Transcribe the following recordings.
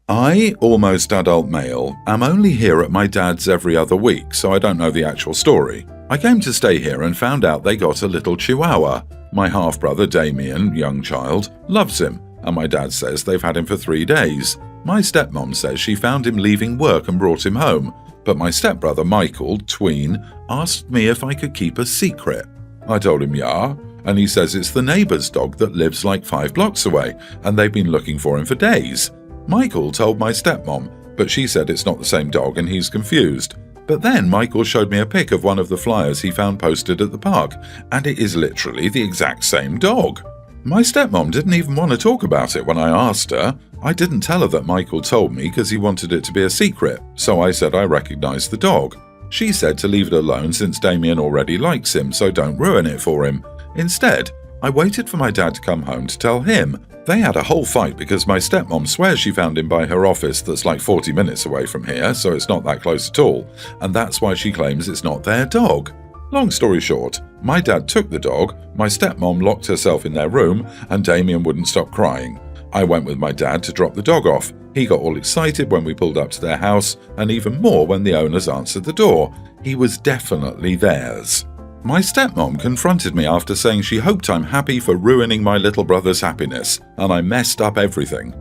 I, almost adult male, am only here at my dad's every other week, so I don't know the actual story. I came to stay here and found out they got a little chihuahua. My half-brother Damien, young child, loves him, and my dad says they've had him for 3 days. My stepmom says she found him leaving work and brought him home, but my stepbrother Michael, tween, asked me if I could keep a secret. I told him yeah, and he says it's the neighbour's dog that lives like 5 blocks away, and they've been looking for him for days. Michael told my stepmom, but she said it's not the same dog and he's confused. But then Michael showed me a pic of one of the flyers he found posted at the park, and it is literally the exact same dog. My stepmom didn't even want to talk about it when I asked her. I didn't tell her that Michael told me because he wanted it to be a secret, so I said I recognised the dog. She said to leave it alone since Damien already likes him, so don't ruin it for him. Instead, I waited for my dad to come home to tell him. They had a whole fight because my stepmom swears she found him by her office that's like 40 minutes away from here, so it's not that close at all, and that's why she claims it's not their dog. Long story short, my dad took the dog, my stepmom locked herself in their room, and Damien wouldn't stop crying. I went with my dad to drop the dog off. He got all excited when we pulled up to their house, and even more when the owners answered the door. He was definitely theirs. My stepmom confronted me after saying she hoped I'm happy for ruining my little brother's happiness, and I messed up everything.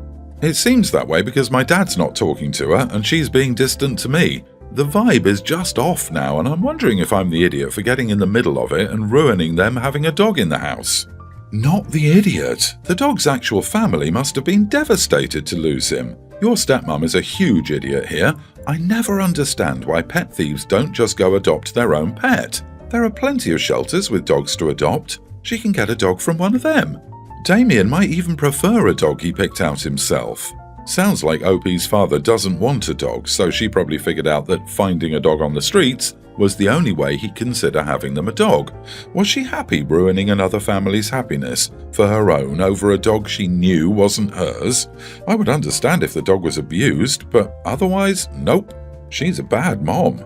It seems that way because my dad's not talking to her, and she's being distant to me. The vibe is just off now, and I'm wondering if I'm the idiot for getting in the middle of it and ruining them having a dog in the house. Not the idiot. The dog's actual family must have been devastated to lose him. Your stepmom is a huge idiot here. I never understand why pet thieves don't just go adopt their own pet. There are plenty of shelters with dogs to adopt. She can get a dog from one of them. Damien might even prefer a dog he picked out himself. Sounds like OP's father doesn't want a dog, so she probably figured out that finding a dog on the streets was the only way he'd consider having them a dog. Was she happy ruining another family's happiness for her own over a dog she knew wasn't hers? I would understand if the dog was abused, but otherwise, nope. She's a bad mom.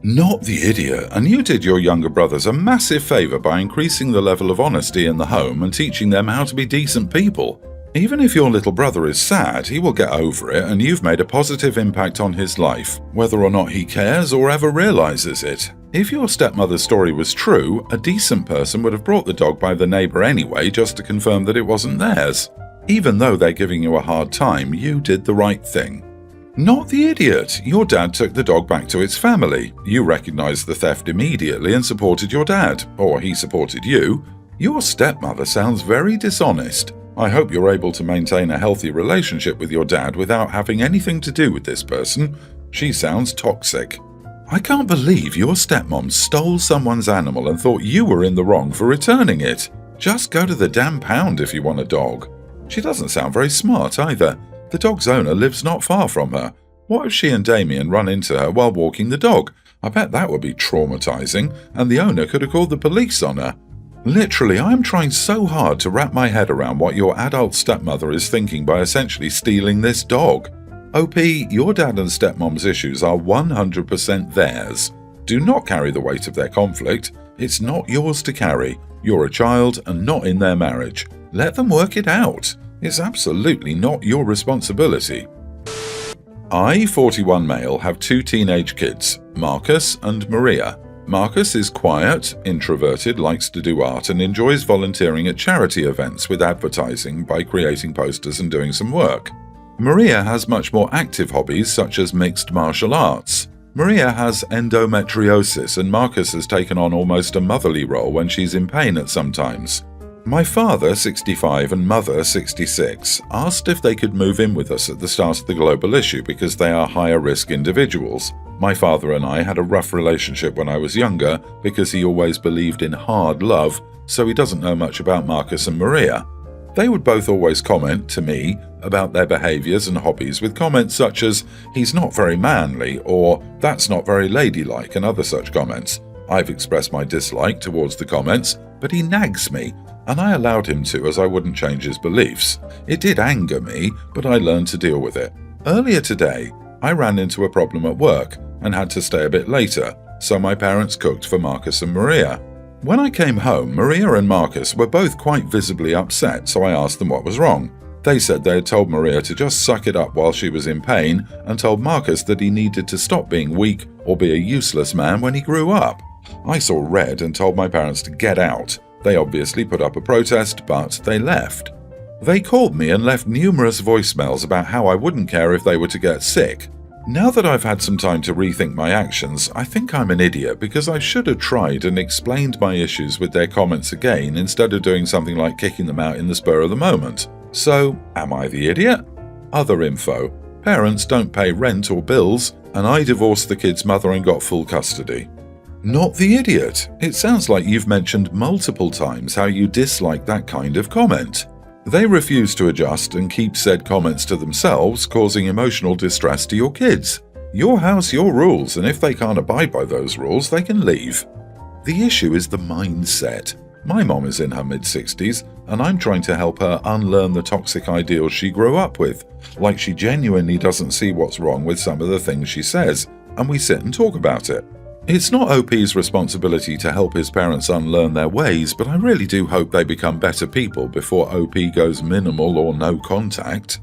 Not the idiot, and you did your younger brothers a massive favour by increasing the level of honesty in the home and teaching them how to be decent people. Even if your little brother is sad, he will get over it, and you've made a positive impact on his life, whether or not he cares or ever realises it. If your stepmother's story was true, a decent person would have brought the dog by the neighbour anyway just to confirm that it wasn't theirs. Even though they're giving you a hard time, you did the right thing. Not the idiot. Your dad took the dog back to its family. You recognised the theft immediately and supported your dad, or he supported you. Your stepmother sounds very dishonest. I hope you're able to maintain a healthy relationship with your dad without having anything to do with this person. She sounds toxic. I can't believe your stepmom stole someone's animal and thought you were in the wrong for returning it. Just go to the damn pound if you want a dog. She doesn't sound very smart either. The dog's owner lives not far from her. What if she and Damien run into her while walking the dog? I bet that would be traumatizing, and the owner could have called the police on her. Literally, I'm trying so hard to wrap my head around what your adult stepmother is thinking by essentially stealing this dog. OP, your dad and stepmom's issues are 100% theirs. Do not carry the weight of their conflict. It's not yours to carry. You're a child and not in their marriage. Let them work it out. It's absolutely not your responsibility. I, 41 male, have 2 teenage kids, Marcus and Maria. Marcus is quiet, introverted, likes to do art, and enjoys volunteering at charity events with advertising by creating posters and doing some work. Maria has much more active hobbies such as mixed martial arts. Maria has endometriosis, and Marcus has taken on almost a motherly role when she's in pain at some times. My father, 65, and mother, 66, asked if they could move in with us at the start of the global issue because they are higher-risk individuals. My father and I had a rough relationship when I was younger because he always believed in hard love, so he doesn't know much about Marcus and Maria. They would both always comment to me about their behaviours and hobbies with comments such as, "He's not very manly," or "That's not very ladylike," and other such comments. I've expressed my dislike towards the comments, but he nags me, and I allowed him to as I wouldn't change his beliefs. It did anger me, but I learned to deal with it. Earlier today, I ran into a problem at work and had to stay a bit later, so my parents cooked for Marcus and Maria. When I came home, Maria and Marcus were both quite visibly upset, so I asked them what was wrong. They said they had told Maria to just suck it up while she was in pain and told Marcus that he needed to stop being weak or be a useless man when he grew up. I saw red and told my parents to get out. They obviously put up a protest, but they left. They called me and left numerous voicemails about how I wouldn't care if they were to get sick. Now that I've had some time to rethink my actions, I think I'm an idiot because I should have tried and explained my issues with their comments again instead of doing something like kicking them out in the spur of the moment. So, am I the idiot? Other info. Parents don't pay rent or bills, and I divorced the kid's mother and got full custody. Not the idiot. It sounds like you've mentioned multiple times how you dislike that kind of comment. They refuse to adjust and keep said comments to themselves, causing emotional distress to your kids. Your house, your rules, and if they can't abide by those rules, they can leave. The issue is the mindset. My mom is in her mid-60s, and I'm trying to help her unlearn the toxic ideals she grew up with. Like she genuinely doesn't see what's wrong with some of the things she says, and we sit and talk about it. It's not OP's responsibility to help his parents unlearn their ways, but I really do hope they become better people before OP goes minimal or no contact.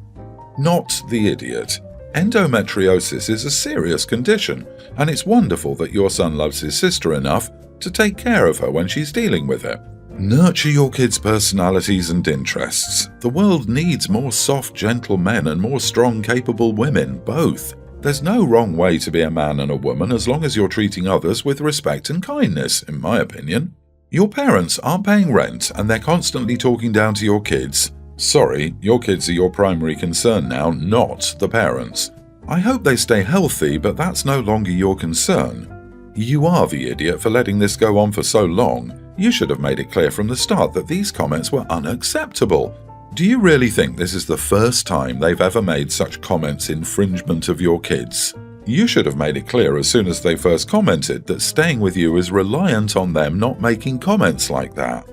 Not the idiot. Endometriosis is a serious condition, and it's wonderful that your son loves his sister enough to take care of her when she's dealing with it. Nurture your kids' personalities and interests. The world needs more soft, gentle men and more strong, capable women, both. There's no wrong way to be a man and a woman as long as you're treating others with respect and kindness, in my opinion. Your parents aren't paying rent and they're constantly talking down to your kids. Sorry, your kids are your primary concern now, not the parents. I hope they stay healthy, but that's no longer your concern. You are the idiot for letting this go on for so long. You should have made it clear from the start that these comments were unacceptable. Do you really think this is the first time they've ever made such comments infringement of your kids? You should have made it clear as soon as they first commented that staying with you is reliant on them not making comments like that.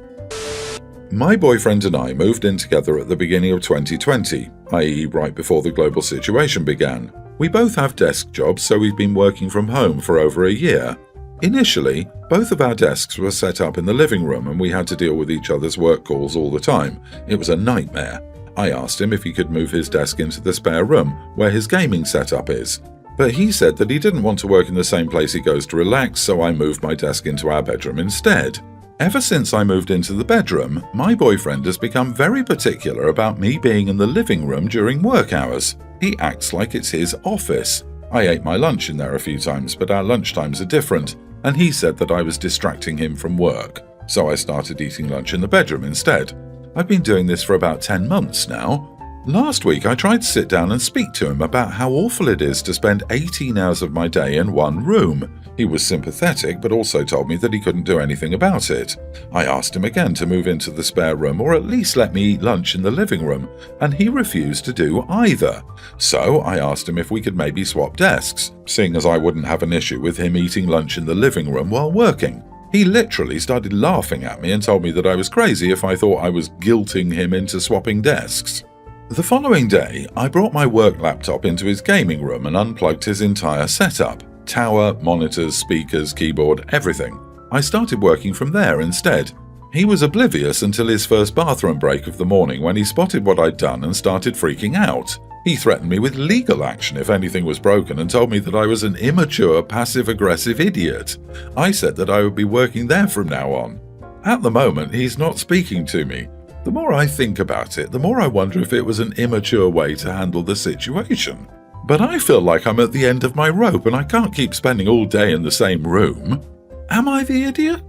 My boyfriend and I moved in together at the beginning of 2020, i.e. right before the global situation began. We both have desk jobs, so we've been working from home for over a year. Initially, both of our desks were set up in the living room and we had to deal with each other's work calls all the time. It was a nightmare. I asked him if he could move his desk into the spare room, where his gaming setup is. But he said that he didn't want to work in the same place he goes to relax, so I moved my desk into our bedroom instead. Ever since I moved into the bedroom, my boyfriend has become very particular about me being in the living room during work hours. He acts like it's his office. I ate my lunch in there a few times, but our lunchtimes are different, and he said that I was distracting him from work, so I started eating lunch in the bedroom instead. I've been doing this for about 10 months now. Last week I tried to sit down and speak to him about how awful it is to spend 18 hours of my day in one room. He was sympathetic, but also told me that he couldn't do anything about it. I asked him again to move into the spare room or at least let me eat lunch in the living room, and he refused to do either. So I asked him if we could maybe swap desks, seeing as I wouldn't have an issue with him eating lunch in the living room while working. He literally started laughing at me and told me that I was crazy if I thought I was guilting him into swapping desks. The following day, I brought my work laptop into his gaming room and unplugged his entire setup. Tower, monitors, speakers, keyboard, everything. I started working from there instead. He was oblivious until his first bathroom break of the morning when he spotted what I'd done and started freaking out. He threatened me with legal action if anything was broken and told me that I was an immature, passive-aggressive idiot. I said that I would be working there from now on. At the moment, he's not speaking to me. The more I think about it, the more I wonder if it was an immature way to handle the situation. But I feel like I'm at the end of my rope and I can't keep spending all day in the same room. Am I the idiot?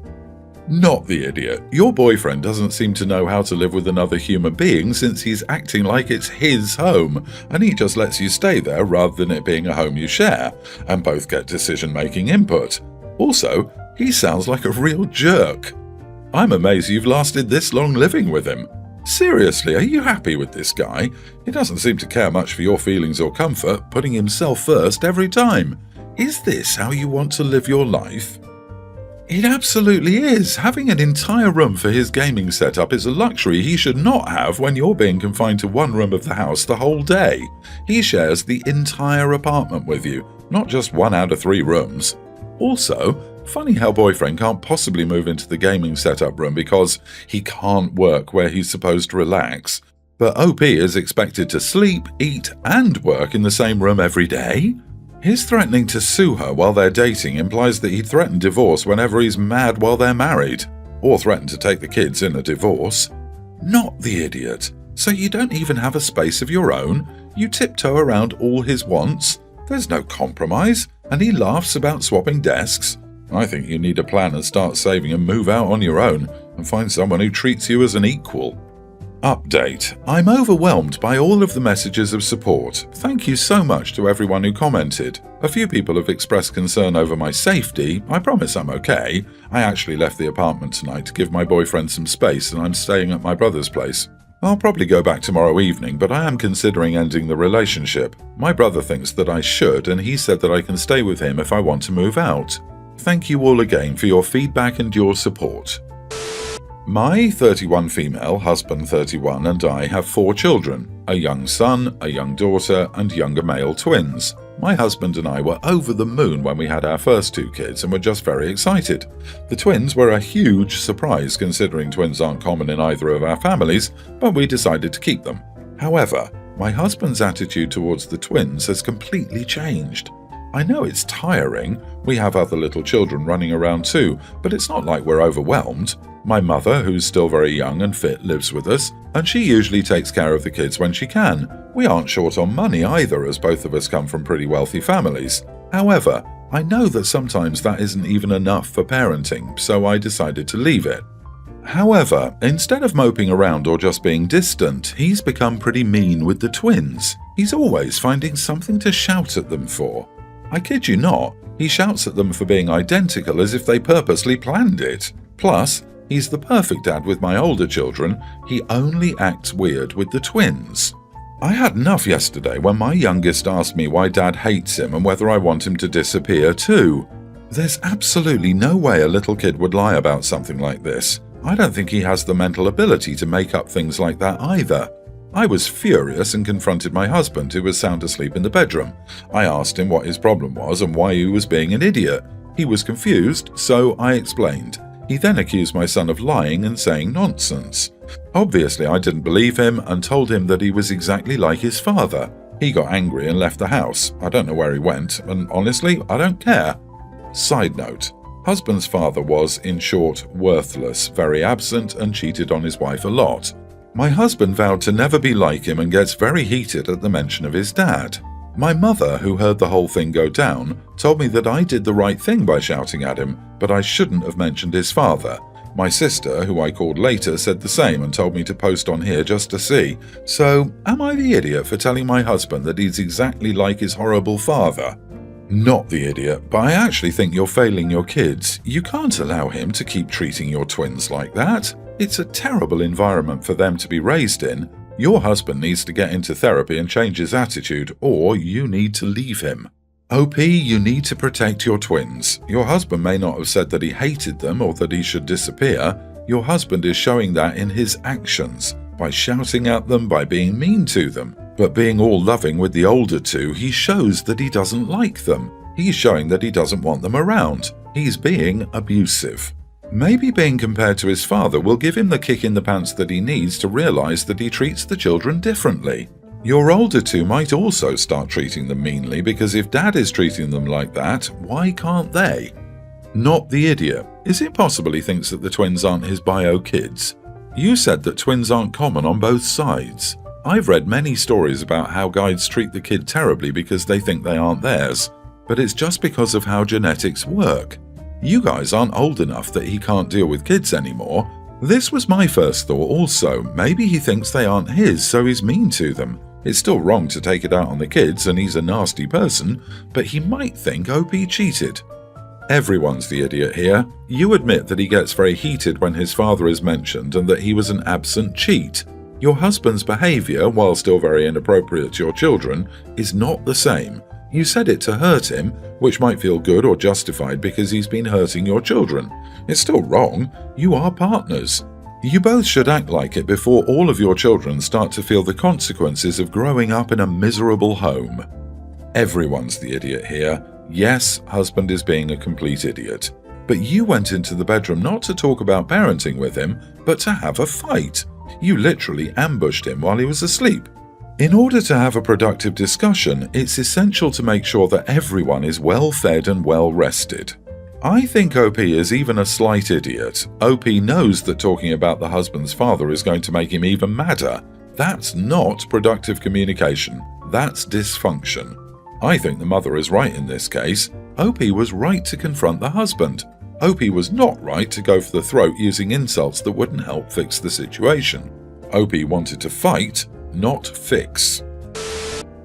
Not the idiot. Your boyfriend doesn't seem to know how to live with another human being since he's acting like it's his home, and he just lets you stay there rather than it being a home you share, and both get decision-making input. Also, he sounds like a real jerk. I'm amazed you've lasted this long living with him. Seriously, are you happy with this guy? He doesn't seem to care much for your feelings or comfort, putting himself first every time. Is this how you want to live your life? It absolutely is. Having an entire room for his gaming setup is a luxury he should not have when you're being confined to one room of the house the whole day. He shares the entire apartment with you, not just 1 out of 3 rooms. Also, funny how boyfriend can't possibly move into the gaming setup room because he can't work where he's supposed to relax. But OP is expected to sleep, eat, and work in the same room every day? His threatening to sue her while they're dating implies that he'd threaten divorce whenever he's mad while they're married, or threaten to take the kids in a divorce. Not the idiot. So you don't even have a space of your own? You tiptoe around all his wants? There's no compromise, and he laughs about swapping desks? I think you need a plan and start saving and move out on your own and find someone who treats you as an equal. Update. I'm overwhelmed by all of the messages of support. Thank you so much to everyone who commented. A few people have expressed concern over my safety. I promise I'm okay. I actually left the apartment tonight to give my boyfriend some space and I'm staying at my brother's place. I'll probably go back tomorrow evening, but I am considering ending the relationship. My brother thinks that I should, and he said that I can stay with him if I want to move out. Thank you all again for your feedback and your support. My 31 female, husband 31, and I have 4 children, a young son, a young daughter, and younger male twins. My husband and I were over the moon when we had our first 2 kids and were just very excited. The twins were a huge surprise considering twins aren't common in either of our families, but we decided to keep them. However, my husband's attitude towards the twins has completely changed. I know it's tiring, we have other little children running around too, but it's not like we're overwhelmed. My mother, who's still very young and fit, lives with us, and she usually takes care of the kids when she can. We aren't short on money either, as both of us come from pretty wealthy families. However, I know that sometimes that isn't even enough for parenting, so I decided to leave it. However, instead of moping around or just being distant, he's become pretty mean with the twins. He's always finding something to shout at them for. I kid you not, he shouts at them for being identical as if they purposely planned it. Plus, he's the perfect dad with my older children, he only acts weird with the twins. I had enough yesterday when my youngest asked me why dad hates him and whether I want him to disappear too. There's absolutely no way a little kid would lie about something like this. I don't think he has the mental ability to make up things like that either. I was furious and confronted my husband, who was sound asleep in the bedroom. I asked him what his problem was and why he was being an idiot. He was confused, so I explained. He then accused my son of lying and saying nonsense. Obviously, I didn't believe him and told him that he was exactly like his father. He got angry and left the house. I don't know where he went, and honestly, I don't care. Side note. Husband's father was, in short, worthless, very absent, and cheated on his wife a lot. My husband vowed to never be like him and gets very heated at the mention of his dad. My mother, who heard the whole thing go down, told me that I did the right thing by shouting at him, but I shouldn't have mentioned his father. My sister, who I called later, said the same and told me to post on here just to see. So, am I the idiot for telling my husband that he's exactly like his horrible father? Not the idiot, but I actually think you're failing your kids. You can't allow him to keep treating your twins like that. It's a terrible environment for them to be raised in. Your husband needs to get into therapy and change his attitude, or you need to leave him. OP, you need to protect your twins. Your husband may not have said that he hated them or that he should disappear. Your husband is showing that in his actions, by shouting at them, by being mean to them. But being all loving with the older 2, he shows that he doesn't like them. He's showing that he doesn't want them around. He's being abusive. Maybe being compared to his father will give him the kick in the pants that he needs to realize that he treats the children differently. Your older 2 might also start treating them meanly, because if dad is treating them like that, why can't they? Not the idiot. Is it possible he thinks that the twins aren't his bio kids? You said that twins aren't common on both sides. I've read many stories about how guides treat the kid terribly because they think they aren't theirs, but it's just because of how genetics work. You guys aren't old enough that he can't deal with kids anymore. This was my first thought also. Maybe he thinks they aren't his, so he's mean to them. It's still wrong to take it out on the kids, and he's a nasty person, but he might think OP cheated. Everyone's the idiot here. You admit that he gets very heated when his father is mentioned and that he was an absent cheat. Your husband's behavior, while still very inappropriate to your children, is not the same. You said it to hurt him, which might feel good or justified because he's been hurting your children. It's still wrong. You are partners. You both should act like it before all of your children start to feel the consequences of growing up in a miserable home. Everyone's the idiot here. Yes, husband is being a complete idiot. But you went into the bedroom not to talk about parenting with him, but to have a fight. You literally ambushed him while he was asleep. In order to have a productive discussion, it's essential to make sure that everyone is well fed and well rested. I think OP is even a slight idiot. OP knows that talking about the husband's father is going to make him even madder. That's not productive communication. That's dysfunction. I think the mother is right in this case. OP was right to confront the husband. OP was not right to go for the throat using insults that wouldn't help fix the situation. OP wanted to fight, not fix.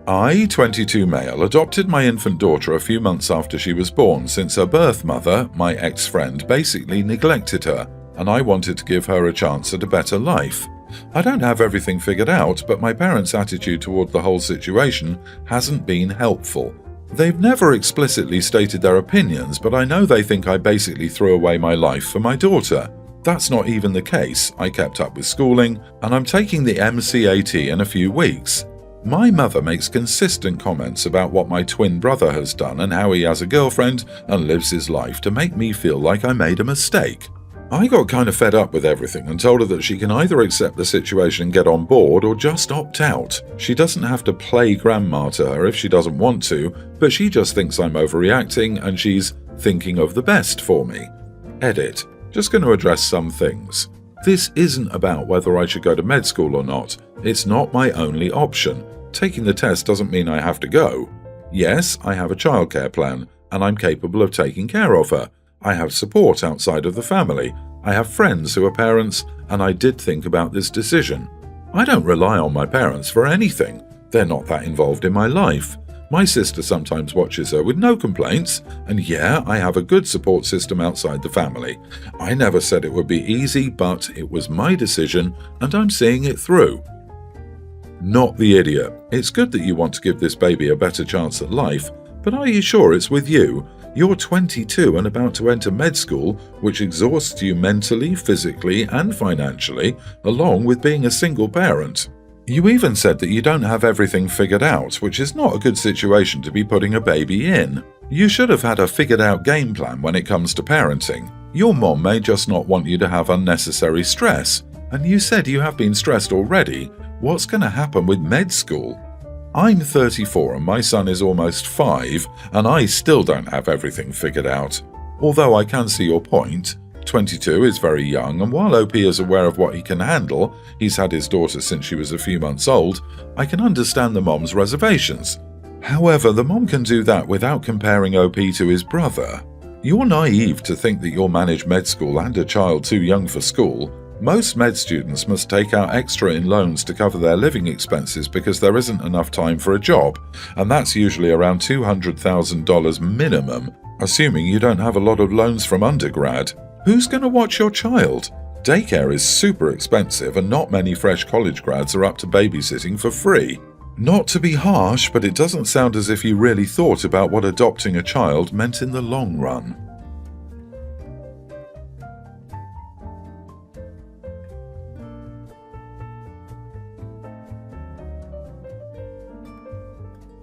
I, 22 male, adopted my infant daughter a few months after she was born since her birth mother, my ex-friend, basically neglected her, and I wanted to give her a chance at a better life. I don't have everything figured out, but my parents' attitude toward the whole situation hasn't been helpful. They've never explicitly stated their opinions, but I know they think I basically threw away my life for my daughter. That's not even the case. I kept up with schooling, and I'm taking the MCAT in a few weeks. My mother makes consistent comments about what my twin brother has done and how he has a girlfriend and lives his life to make me feel like I made a mistake. I got kind of fed up with everything and told her that she can either accept the situation and get on board or just opt out. She doesn't have to play grandma to her if she doesn't want to, but she just thinks I'm overreacting and she's thinking of the best for me. Edit. Just going to address some things. This isn't about whether I should go to med school or not. It's not my only option. Taking the test doesn't mean I have to go. Yes, I have a childcare plan, and I'm capable of taking care of her. I have support outside of the family. I have friends who are parents, and I did think about this decision. I don't rely on my parents for anything. They're not that involved in my life. My sister sometimes watches her with no complaints, and yeah, I have a good support system outside the family. I never said it would be easy, but it was my decision, and I'm seeing it through. Not the idiot. It's good that you want to give this baby a better chance at life, but are you sure it's with you? You're 22 and about to enter med school, which exhausts you mentally, physically, and financially, along with being a single parent. You even said that you don't have everything figured out, which is not a good situation to be putting a baby in. You should have had a figured out game plan when it comes to parenting. Your mom may just not want you to have unnecessary stress, and you said you have been stressed already. What's going to happen with med school? I'm 34 and my son is almost 5, and I still don't have everything figured out. Although I can see your point. 22 is very young, and while OP is aware of what he can handle, he's had his daughter since she was a few months old, I can understand the mom's reservations. However, the mom can do that without comparing OP to his brother. You're naive to think that you'll manage med school and a child too young for school. Most med students must take out extra in loans to cover their living expenses because there isn't enough time for a job, and that's usually around $200,000 minimum, assuming you don't have a lot of loans from undergrad. Who's going to watch your child? Daycare is super expensive and not many fresh college grads are up to babysitting for free. Not to be harsh, but it doesn't sound as if you really thought about what adopting a child meant in the long run.